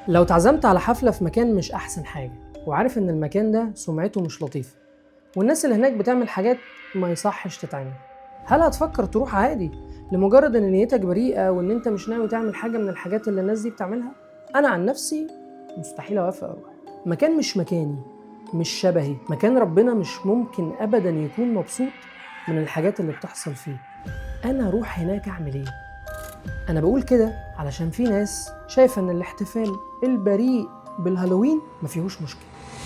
لو اتعزمت على حفلة في مكان مش أحسن حاجة وعارف إن المكان ده سمعته مش لطيفة والناس اللي هناك بتعمل حاجات ما يصحش تتعمل، هل هتفكر تروح عادي لمجرد إن نيتك بريئة وإن أنت مش ناوي تعمل حاجة من الحاجات اللي الناس دي بتعملها؟ أنا عن نفسي مستحيل أوافق أروح. مكان مش مكاني، مش شبهي، مكان ربنا مش ممكن أبدا يكون مبسوط من الحاجات اللي بتحصل فيه. أنا أروح هناك أعمل إيه؟ أنا بقول كده علشان في ناس شايفة إن الاحتفال البريء بالهالوين مفيهوش مشكلة.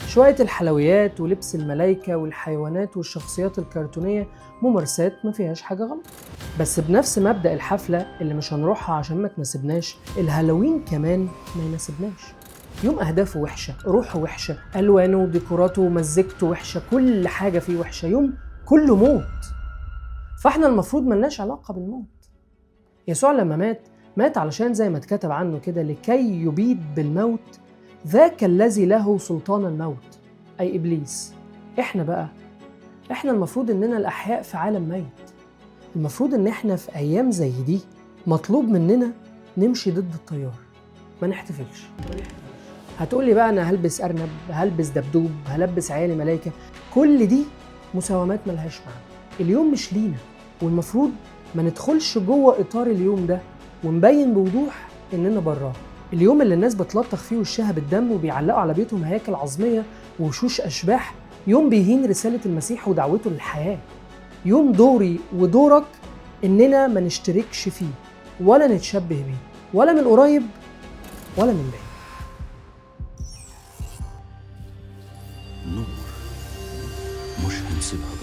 شوية الحلويات ولبس الملايكة والحيوانات والشخصيات الكرتونية ممارسات مفيهاش حاجة غلط. بس بنفس مبدأ الحفلة اللي مش هنروحها عشان ما تناسبناش، الهالوين كمان ما يناسبناش. يوم أهدافه وحشة، روحه وحشة، ألوانه وديكوراته ومزجته وحشة، كل حاجة فيه وحشة، يوم كله موت. فاحنا المفروض ملناش علاقة بالموت. يسوع لما مات علشان زي ما اتكتب عنه كده لكي يبيد بالموت ذاك الذي له سلطان الموت، أي إبليس. احنا المفروض إننا الأحياء في عالم ميت. المفروض إن احنا في أيام زي دي مطلوب مننا نمشي ضد التيار، ما نحتفلش. هتقولي بقى أنا هلبس أرنب، هلبس دبدوب، هلبس عيالي ملايكة، كل دي مساومات ملهاش معنى. اليوم مش لينا، والمفروض ما ندخلش جوه إطار اليوم ده ونبين بوضوح إننا براه. اليوم اللي الناس بتلطخ فيه وشها بالدم وبيعلقوا على بيوتهم هياكل عظمية ووشوش أشباح، يوم بيهين رسالة المسيح ودعوته للحياة. يوم دوري ودورك إننا ما نشتركش فيه ولا نتشبه بيه، ولا من قريب ولا من بعيد. نور مش هنسيبها.